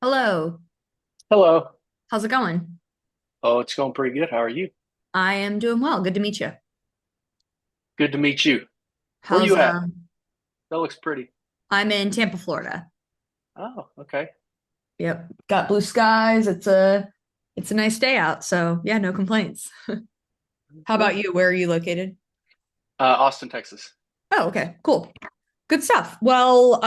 Hello. Hello. How's it going? Oh, it's going pretty good. How are you? I am doing well. Good to meet you. Good to meet you. Where How's you at? That looks pretty. I'm in Tampa, Florida. Oh, okay. Yep. Got blue skies. It's a nice day out, so yeah, no complaints. How about Cool. you? Where are you located? Austin, Texas. Oh, okay. Cool. Good stuff. Well,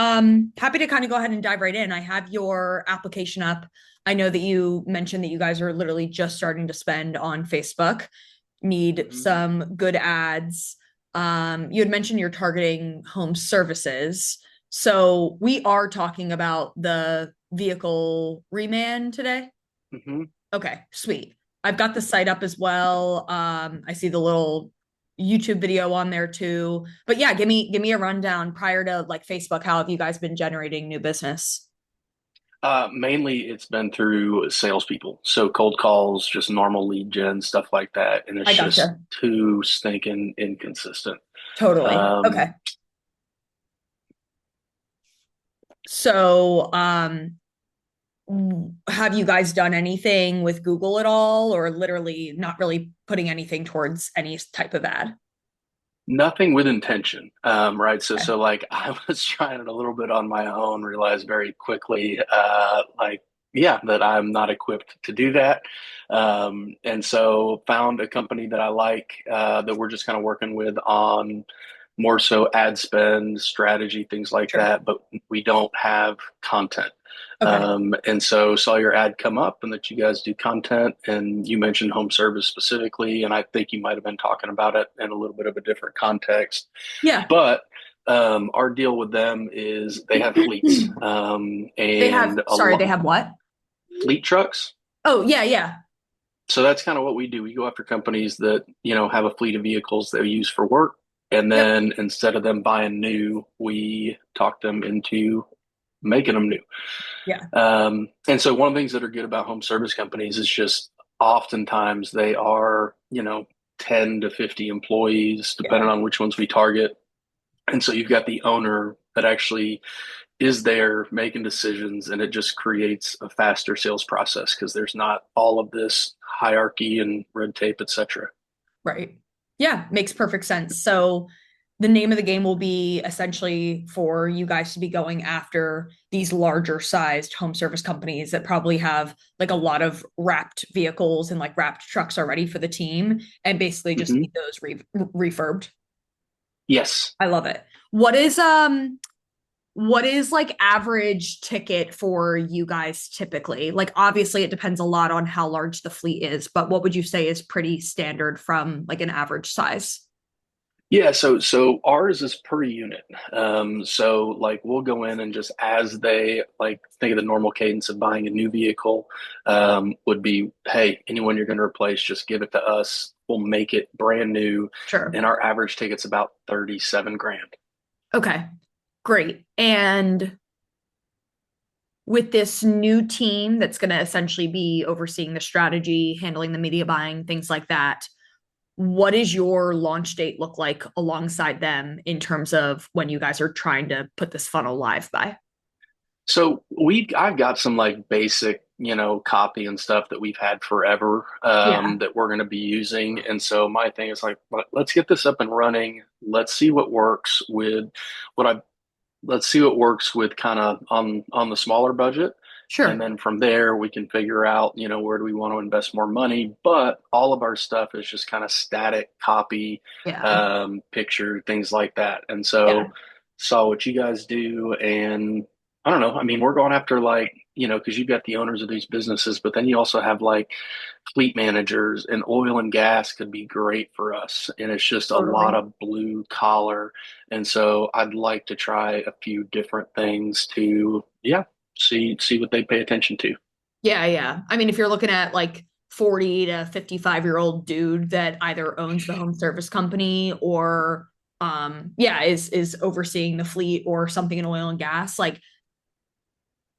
happy to kind of go ahead and dive right in. I have your application up. I know that you mentioned that you guys are literally just starting to spend on Facebook, need hmm some good ads. You had mentioned you're targeting home services. So we are talking about the vehicle reman today. hmm Okay, sweet. I've got the site up as well. I see the little YouTube video on there too. But yeah, give me a rundown prior to like Facebook. How have you guys been generating new business? Mainly it's been through salespeople. So cold calls, just normal lead gen, stuff like that. And it's I just gotcha. too stinking inconsistent. Totally. Um, Okay. So, have you guys done anything with Google at all, or literally not really putting anything towards any type of ad? Nothing with intention, right? So, Okay. so like I was trying it a little bit on my own, realized very quickly, yeah, that I'm not equipped to do that. And so found a company that I like, that we're just kind of working with on more so ad spend strategy, things like Sure. that, but we don't have content. Okay. And so saw your ad come up and that you guys do content and you mentioned home service specifically. And I think you might have been talking about it in a little bit of a different context. Yeah. But our deal with them is they have fleets They have, and a sorry, they lot have what? fleet trucks. Oh, yeah, yeah. So that's kind of what we do. We go after companies that, have a fleet of vehicles they use for work. And Yep. then instead of them buying new, we talk them into making them new. Yeah. And so one of the things that are good about home service companies is just oftentimes they are, 10 to 50 employees, depending Yeah. on which ones we target. And so you've got the owner that actually is there making decisions, and it just creates a faster sales process because there's not all of this hierarchy and red tape, etc. Right. Yeah, makes perfect sense. So the name of the game will be essentially for you guys to be going after these larger sized home service companies that probably have like a lot of wrapped vehicles and like wrapped trucks already for the team and basically just hmm need those refurbed. Yes. I love it. What is like average ticket for you guys typically? Like obviously it depends a lot on how large the fleet is, but what would you say is pretty standard from like an average size? Yeah, so ours is per unit. So like we'll go in and just as they like think of the normal cadence of buying a new vehicle, would be, hey, anyone you're going to replace, just give it to us. We'll make it brand new, Sure. and our average ticket's about 37 grand. Okay. Great. And with this new team that's going to essentially be overseeing the strategy, handling the media buying, things like that, what does your launch date look like alongside them in terms of when you guys are trying to put this funnel live by? So I've got some like basic, copy and stuff that we've had forever, Yeah. that we're going to be using. And so my thing is like, let's get this up and running. Let's see what works with what I let's see what works with kind of on the smaller budget. And Sure. then from there we can figure out, where do we want to invest more money. But all of our stuff is just kind of static copy, Yeah. picture, things like that. And Yeah. so saw what you guys do, and I don't know. I mean, we're going after like, because you've got the owners of these businesses, but then you also have like fleet managers, and oil and gas could be great for us. And it's just a lot Totally. of blue collar. And so I'd like to try a few different things to, yeah, see what they pay attention to. Yeah, yeah. I mean, if you're looking at like 40 to 55-year-old dude that either owns the home service company or yeah, is overseeing the fleet or something in oil and gas, like,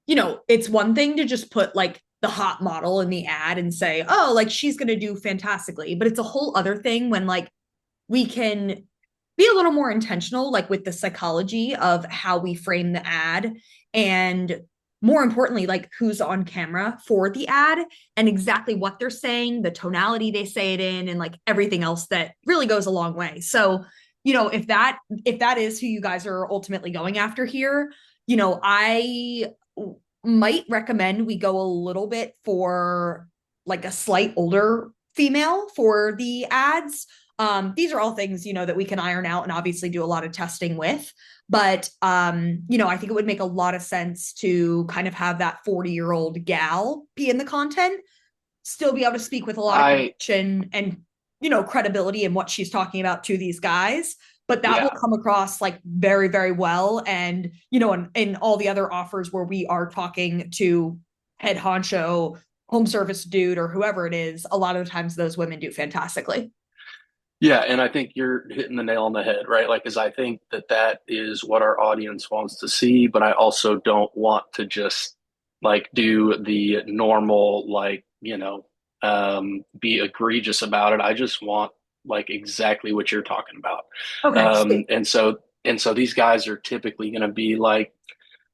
it's one thing to just put like the hot model in the ad and say, "Oh, like she's going to do fantastically." But it's a whole other thing when like we can be a little more intentional like with the psychology of how we frame the ad and more importantly, like who's on camera for the ad and exactly what they're saying, the tonality they say it in, and like everything else that really goes a long way. So, if that is who you guys are ultimately going after here, I might recommend we go a little bit for like a slight older female for the ads. These are all things, that we can iron out and obviously do a lot of testing with. But I think it would make a lot of sense to kind of have that 40-year-old gal be in the content, still be able to speak with a lot of I conviction and, credibility in what she's talking about to these guys. But that will yeah. come across like very, very well. And, in all the other offers where we are talking to head honcho, home service dude, or whoever it is, a lot of the times those women do fantastically. Yeah, and I think you're hitting the nail on the head, right? Like, because I think that that is what our audience wants to see, but I also don't want to just like do the normal, like, be egregious about it. I just want like exactly what you're talking about. Okay, sweet. And so these guys are typically going to be like,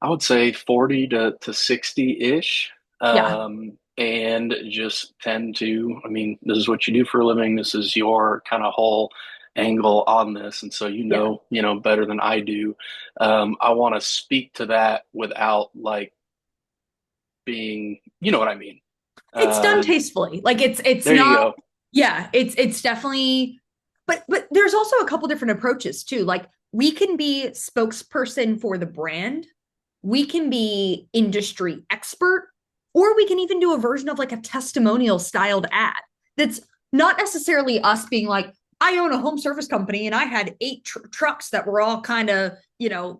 I would say 40 to 60-ish. Yeah. And just tend to, I mean, this is what you do for a living. This is your kind of whole angle on this. And so, Yeah. better than I do. I want to speak to that without like being, you know what I mean? It's done Um, tastefully. Like it's there you not, go. yeah, it's definitely, but there's also a couple different approaches too. Like we can be spokesperson for the brand, we can be industry expert, or we can even do a version of like a testimonial styled ad that's not necessarily us being like, I own a home service company and I had 8 trucks that were all kind of,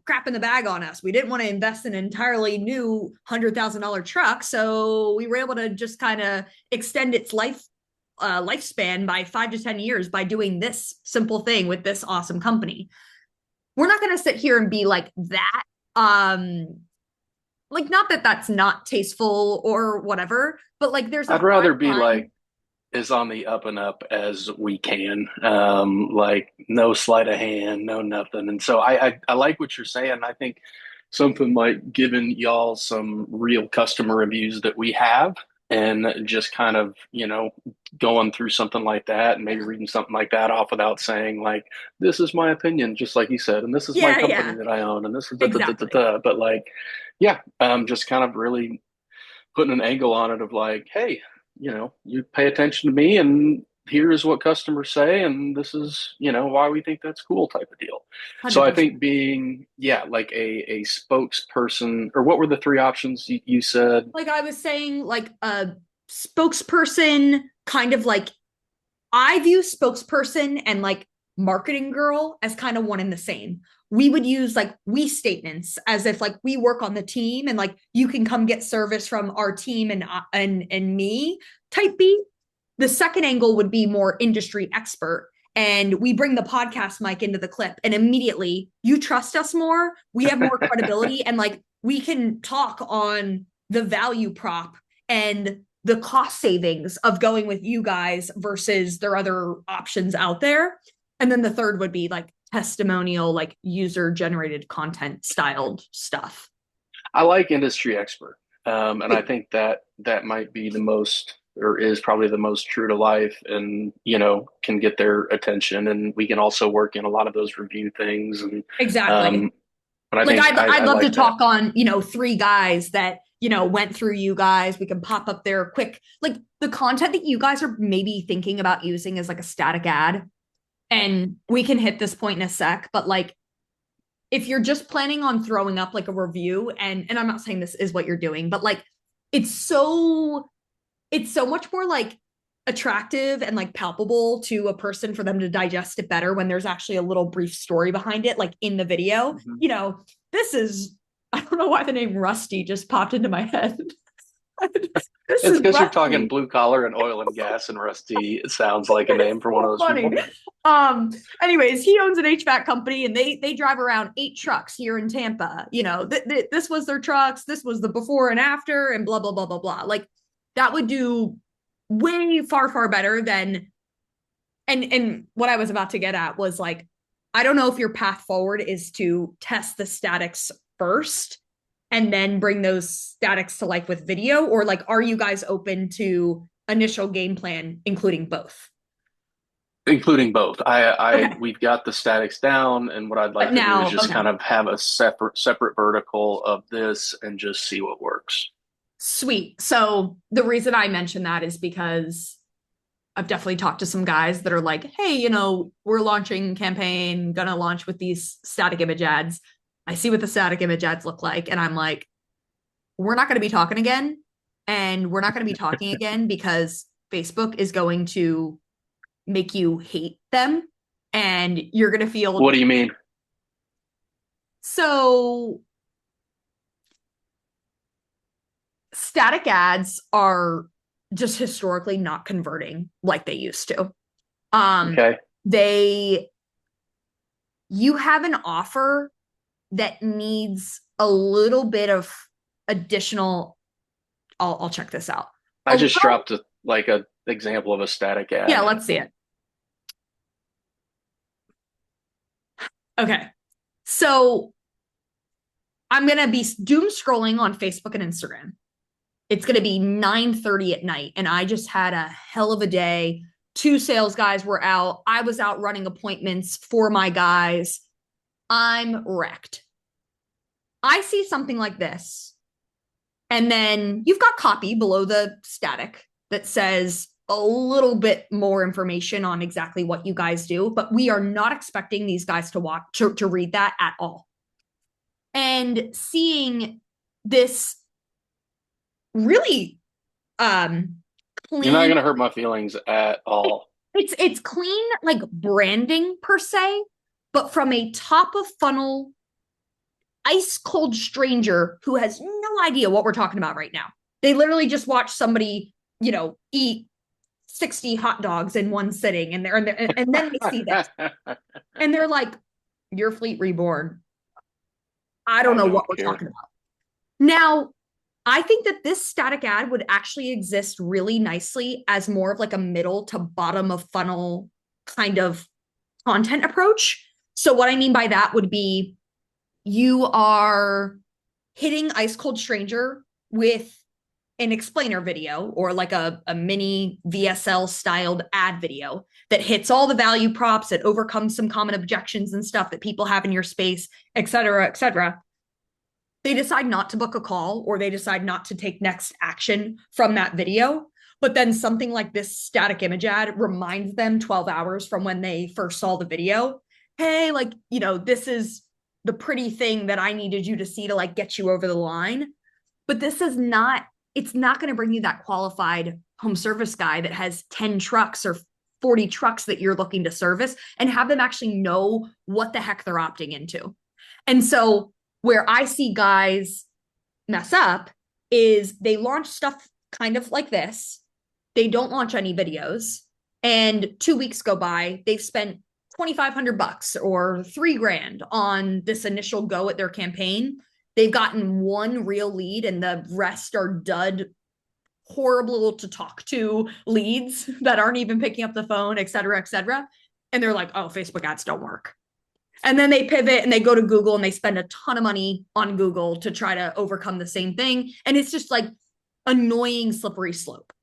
crap in the bag on us. We didn't want to invest in an entirely new $100,000 truck. So we were able to just kind of extend its lifespan by 5 to 10 years by doing this simple thing with this awesome company. We're not going to sit here and be like that. Like, not that that's not tasteful or whatever, but like there's a I'd fine rather be line. like as on the up and up as we can. Like no sleight of hand, no nothing. And so I like what you're saying. I think something like giving y'all some real customer reviews that we have and just kind of, going through something like that and maybe reading something like that off without saying like, this is my opinion, just like you said, and this is my Yeah, company yeah, that I own, and this is exactly. but like, yeah, just kind of really putting an angle on it of like, hey, you pay attention to me and here's what customers say and this is, why we think that's cool type of deal. So I 100%. think being, yeah, like a spokesperson, or what were the three options you said? Like I was saying, like a spokesperson, kind of like I view spokesperson and like marketing girl as kind of one and the same. We would use like we statements as if like we work on the team and like you can come get service from our team and me type B. The second angle would be more industry expert. And we bring the podcast mic into the clip, and immediately you trust us more. We have more credibility, and like we can talk on the value prop and the cost savings of going with you guys versus their other options out there. And then the third would be like testimonial, like user generated content styled stuff. I like industry expert. And I Sweet. think that that might be the most, or is probably the most true to life, and can get their attention. And we can also work in a lot of those review things. And Exactly. um, but I Like think I'd I love to like that. talk on, 3 guys that, went through you guys. We can pop up there quick. Like the content that you guys are maybe thinking about using is like a static ad. And we can hit this point in a sec, but like if you're just planning on throwing up like a review, and I'm not saying this is what you're doing, but like it's so it's so much more like attractive and like palpable to a person for them to digest it better when there's actually a little brief story behind it, like in the video. Mhm. This is, I don't know why the name Rusty just popped into my head. This It's is because you're talking Rusty. blue collar and oil and gas, and Rusty sounds like a It's name for one of so those funny. people. Anyways, he owns an HVAC company and they drive around 8 trucks here in Tampa. This was their trucks, this was the before and after, and blah blah blah blah blah. Like that would do way far far better than, and what I was about to get at was like, I don't know if your path forward is to test the statics first and then bring those statics to life with video? Or like, are you guys open to initial game plan, including both? Including both. Okay. We've got the statics down, and what I'd But like to do is now, just okay. kind of have a separate vertical of this and just see what works. Sweet. So the reason I mention that is because I've definitely talked to some guys that are like, hey, we're launching campaign, gonna launch with these static image ads. I see what the static image ads look like. And I'm like, we're not gonna be talking again. And we're not gonna be talking again because Facebook is going to make you hate them. And you're gonna What feel do you mean? so static ads are just historically not converting like they used to. Um, Okay. they you have an offer that needs a little bit of additional. I'll check this out. I A just little, dropped a example of a static yeah. ad. Let's see it. Okay, so I'm gonna be doom scrolling on Facebook and Instagram. It's gonna be 9:30 at night, and I just had a hell of a day. Two sales guys were out. I was out running appointments for my guys. I'm wrecked. I see something like this. And then you've got copy below the static that says a little bit more information on exactly what you guys do, but we are not expecting these guys to watch to read that at all. And seeing this really You're not clean, going to hurt my feelings at all. it's clean like branding per se, but from a top of funnel ice cold stranger who has no idea what we're talking about right now. They literally just watched somebody, eat 60 hot dogs in one sitting, and then they see this and they're like, your fleet reborn. I don't I know what don't we're care. talking about. Now, I think that this static ad would actually exist really nicely as more of like a middle to bottom of funnel kind of content approach. So what I mean by that would be you are hitting Ice Cold Stranger with an explainer video or like a mini VSL styled ad video that hits all the value props, that overcomes some common objections and stuff that people have in your space, et cetera, et cetera. They decide not to book a call or they decide not to take next action from that video. But then something like this static image ad reminds them 12 hours from when they first saw the video. Hey, like, this is the pretty thing that I needed you to see to like get you over the line. But this is not, it's not going to bring you that qualified home service guy that has 10 trucks or 40 trucks that you're looking to service and have them actually know what the heck they're opting into. And so where I see guys mess up is they launch stuff kind of like this. They don't launch any videos. And 2 weeks go by, they've spent 2,500 bucks or 3 grand on this initial go at their campaign. They've gotten one real lead and the rest are dud, horrible to talk to leads that aren't even picking up the phone, et cetera, et cetera. And they're like, oh, Facebook ads don't work. And then they pivot and they go to Google and they spend a ton of money on Google to try to overcome the same thing. And it's just like annoying, slippery slope.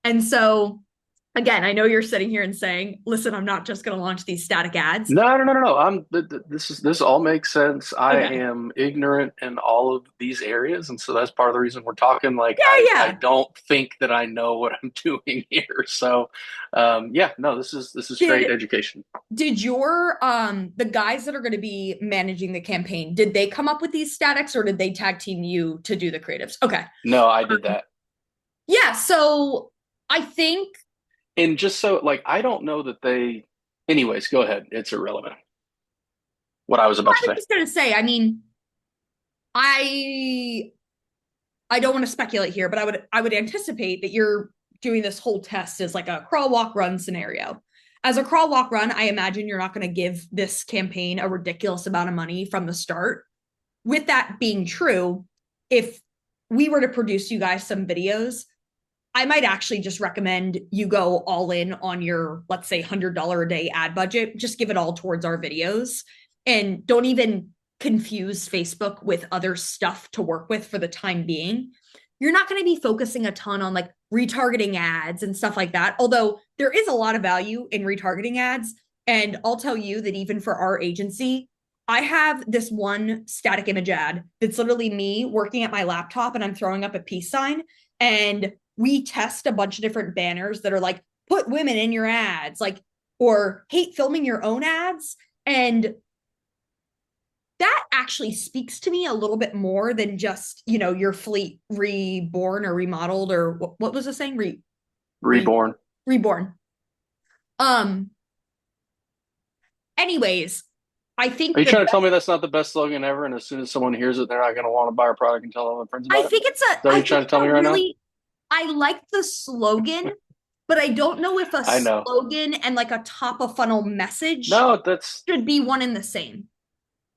And so, again, I know you're sitting here and saying, listen, I'm not just going to launch these static ads. No, no, no, no, no. This all makes sense. I Okay. am ignorant in all of these areas, and so that's part of the reason we're talking. Like, Yeah, I yeah. don't think that I know what I'm doing here. So, yeah, no, this is great Did education. did your the guys that are going to be managing the campaign, did they come up with these statics or did they tag team you to do the creatives? Okay. No, I did Um, that. yeah, so I think And just so, like, I don't know that they. Anyways, go ahead. It's irrelevant. What I was about I to was say. just going to say, I mean, I I don't want to speculate here, but I would anticipate that you're doing this whole test as like a crawl walk run scenario. As a crawl walk run, I imagine you're not going to give this campaign a ridiculous amount of money from the start. With that being true, if we were to produce you guys some videos, I might actually just recommend you go all in on your, let's say, $100 a day ad budget. Just give it all towards our videos and don't even confuse Facebook with other stuff to work with for the time being, you're not going to be focusing a ton on like retargeting ads and stuff like that. Although there is a lot of value in retargeting ads. And I'll tell you that even for our agency, I have this one static image ad that's literally me working at my laptop and I'm throwing up a peace sign. And we test a bunch of different banners that are like, put women in your ads, like, or hate filming your own ads. And that actually speaks to me a little bit more than just, your fleet reborn or remodeled, or what was the saying? Re Reborn. reborn. Um, anyways, I Are think you the trying to tell me that's not the best slogan ever? And as soon as someone hears it, they're not going to want to buy our product and tell all their friends I about it? Is think it's a that what I you're think trying to it's tell me a right now? really I like the slogan, but I don't know if a I know. slogan and like a top of funnel message No, that's should be one and the same.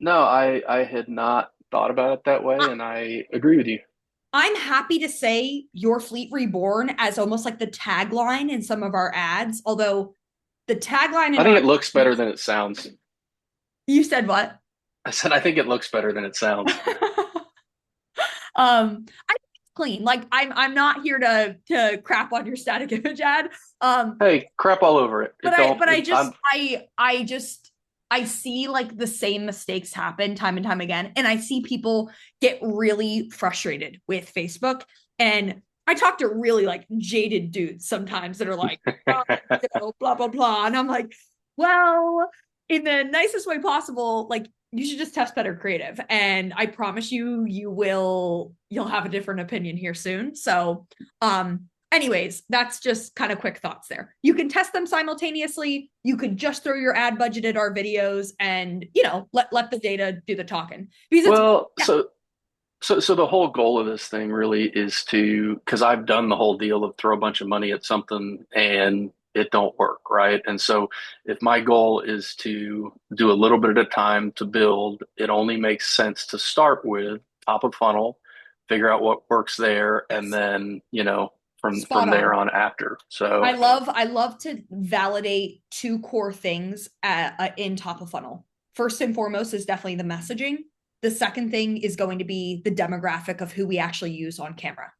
no, I had not thought about it that way, I, and I agree with you. I'm happy to say Your Fleet Reborn as almost like the tagline in some of our ads, although the tagline I in think our it looks better than it sounds. you said what? I said I think it looks better than it sounds. I think it's clean. Like I'm not here to crap on your static image ad. Um, Hey, crap all over it. but It I don't. but I It, just I'm I just I see like the same mistakes happen time and time again, and I see people get really frustrated with Facebook. And I talk to really like jaded dudes sometimes that are like, oh, blah blah blah, and I'm like, well, in the nicest way possible, like you should just test better creative, and I promise you, you'll have a different opinion here soon. So, anyways, that's just kind of quick thoughts there. You can test them simultaneously. You could just throw your ad budget at our videos and, let the data do the talking. Because it's, well, yeah, so the whole goal of this thing really is to, because I've done the whole deal of throw a bunch of money at something and it don't work, right? And so if my goal is to do a little bit at a time to build, it only makes sense to start with top of funnel, figure out what works there, and then, from spot there on. on after. So I love to validate two core things in top of funnel. First and foremost is definitely the messaging. The second thing is going to be the demographic of who we actually use on camera.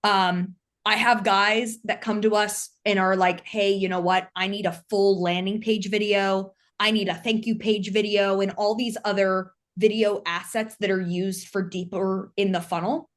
Um, I have guys that come to us and are like, hey, you know what? I need a full landing page video. I need a thank you page video and all these other video assets that are used for deeper in the funnel.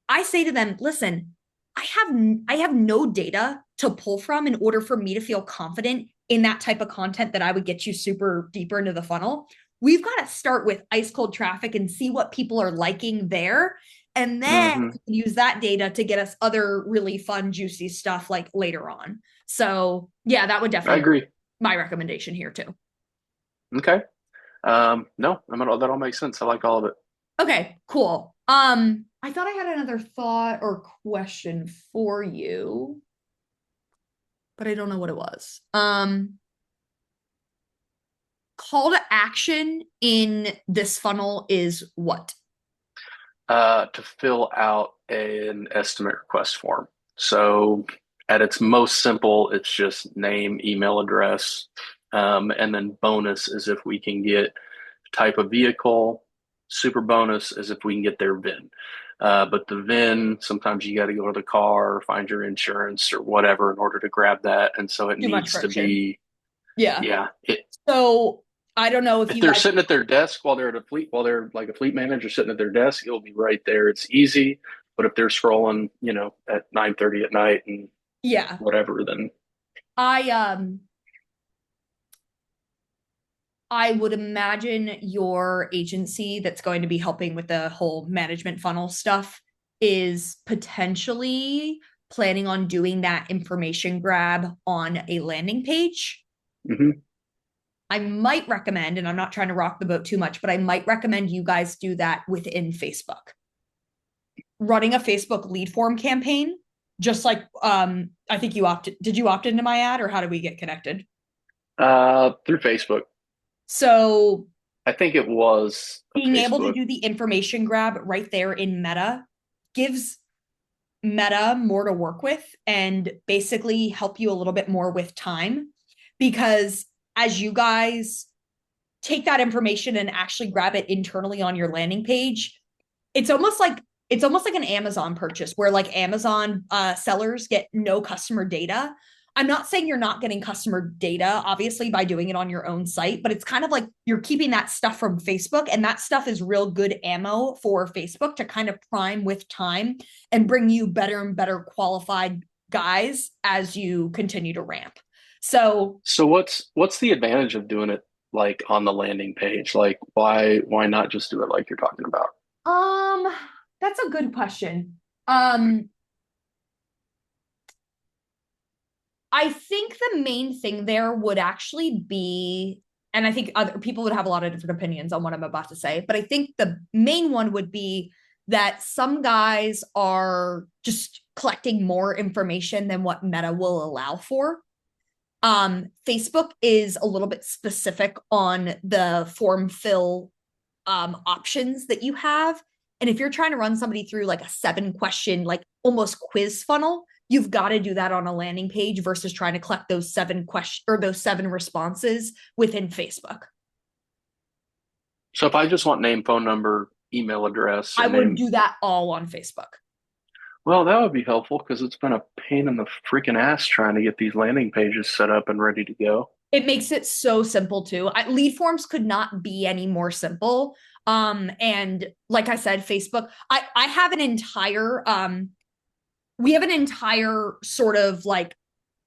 I say to them, listen, I have no data to pull from in order for me to feel confident in that type of content that I would get you super deeper into the funnel. We've got to start with ice cold traffic and see what people are liking there. And then mhm. use that data to get us other really fun, juicy stuff like later on. So, yeah, that would I definitely be agree. my recommendation here, too. Okay. No, that all makes sense. I like all of it. Okay, cool. I thought I had another thought or question for you, but I don't know what it was. Call to action in this funnel is what? To fill out an estimate request form. So at its most simple, it's just name, email address, and then bonus is if we can get type of vehicle. Super bonus is if we can get their VIN. But the VIN, sometimes you got to go to the car, find your insurance or whatever in order to grab that. And so it Too much needs to friction. be, Yeah. yeah, So I don't know if if you they're guys, sitting at their desk while they're like a fleet manager sitting at their desk, it'll be right there. It's easy. But if they're scrolling, at 9:30 at night and yeah, whatever, then I um I would imagine your agency that's going to be helping with the whole management funnel stuff is potentially planning on doing that information grab on a landing page. mhm. I might recommend, and I'm not trying to rock the boat too much, but I might recommend you guys do that within Facebook. Running a Facebook lead form campaign, just like I think did you opt into my ad or how did we get connected? Through Facebook. So I think it was a being able to Facebook. do the information grab right there in Meta gives Meta more to work with and basically help you a little bit more with time because as you guys take that information and actually grab it internally on your landing page, it's almost like an Amazon purchase where like Amazon sellers get no customer data. I'm not saying you're not getting customer data, obviously, by doing it on your own site, but it's kind of like you're keeping that stuff from Facebook, and that stuff is real good ammo for Facebook to kind of prime with time and bring you better and better qualified guys as you continue to ramp. So So what's the advantage of doing it like on the landing page? Like why not just do it like you're talking about? Um, that's a good question. Um, I think the main thing there would actually be, and I think other people would have a lot of different opinions on what I'm about to say, but I think the main one would be that some guys are just collecting more information than what Meta will allow for. Facebook is a little bit specific on the form fill options that you have. And if you're trying to run somebody through like a 7 question, like almost quiz funnel, you've got to do that on a landing page versus trying to collect those 7 questions or those 7 responses within Facebook. So if I just want name, phone number, email address, I and would name, do that all on Facebook. well, that would be helpful because it's been a pain in the freaking ass trying to get these landing pages set up and ready to go. It makes it so simple too. Lead forms could not be any more simple. And like I said, Facebook, I have an entire we have an entire sort of like,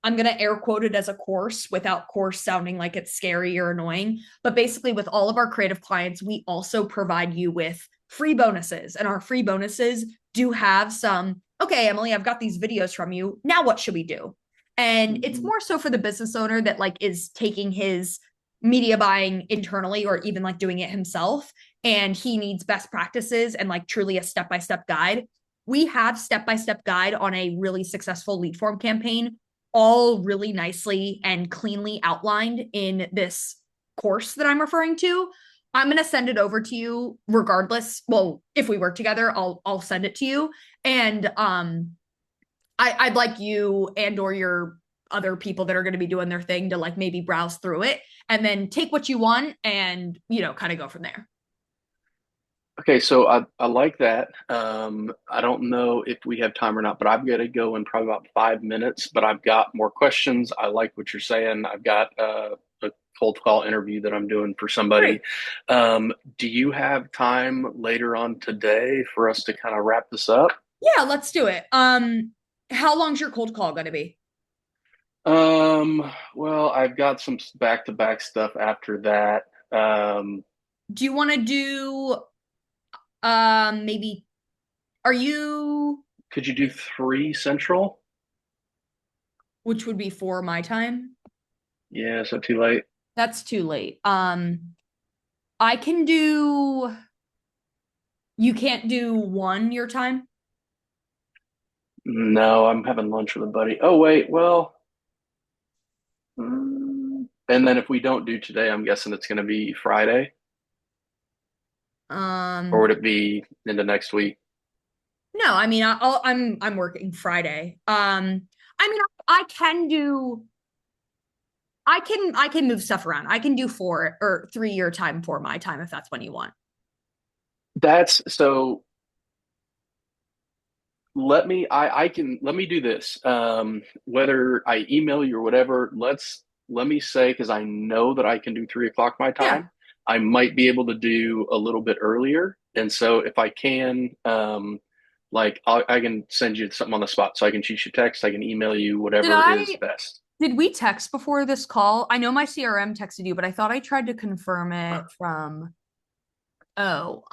I'm going to air quote it as a course without course sounding like it's scary or annoying. But basically, with all of our creative clients, we also provide you with free bonuses. And our free bonuses do have some, okay, Emily, I've got these videos from you. Now what should we do? And it's Mhm. more so for the business owner that like is taking his media buying internally or even like doing it himself. And he needs best practices and like truly a step-by-step guide. We have step-by-step guide on a really successful lead form campaign, all really nicely and cleanly outlined in this course that I'm referring to. I'm going to send it over to you regardless. Well, if we work together, I'll send it to you. And I'd like you and or your other people that are going to be doing their thing to like maybe browse through it and then take what you want and, kind of go from there. Okay, so I like that. I don't know if we have time or not, but I've got to go in probably about 5 minutes. But I've got more questions. I like what you're saying. I've got a cold call interview that I'm doing for somebody. Great. Do you have time later on today for us to kind of wrap this up? Yeah, let's do it. How long's your cold call going to be? Well, I've got some back-to-back stuff after that. Do you want to do maybe are you Could you do 3 Central? which would be for my time? Yeah, is that too late? That's too late. I can do you can't do one your time? No, I'm having lunch with a buddy. Oh, wait, well, and then if we don't do today, I'm guessing it's going to be Friday, or Um would it be into next week? no, I mean I'm working Friday. I mean I can do I can move stuff around. I can do 4 or 3 your time for my time if that's when you want. That's so let me do this. Whether I email you or whatever, let me say, because I know that I can do 3 o'clock my Yeah. time. I might be able to do a little bit earlier. And so if I can, like I can send you something on the spot. So I can shoot you text, I can email you, Did whatever is I best. did we text before this call? I know my CRM texted you, but I thought I tried to confirm it from oh,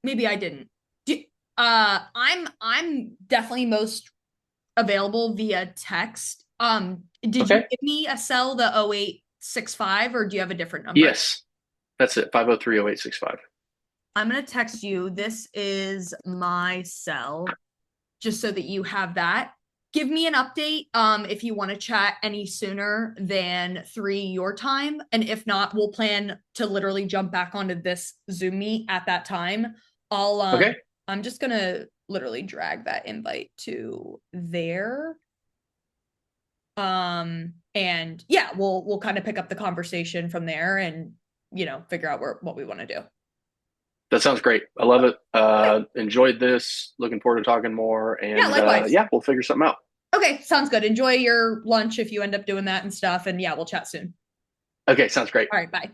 maybe I didn't. Do, I'm definitely most available via text. Did you Okay. give me a cell, the 0865, or do you have a different number? Yes, that's it. 5030865. I'm gonna text you. This is my cell, just so that you have that. Give me an update if you want to chat any sooner than 3 your time. And if not, we'll plan to literally jump back onto this Zoom meet at that time. I'll Okay. I'm just gonna literally drag that invite to there. And yeah, we'll kind of pick up the conversation from there. And figure out what we want to do. That sounds great. I love it. Enjoyed this. Looking forward to talking more. Yeah, And likewise. yeah, we'll figure something out. Okay, sounds good. Enjoy your lunch if you end up doing that and stuff. And yeah, we'll chat soon. Okay, sounds great. All right, bye.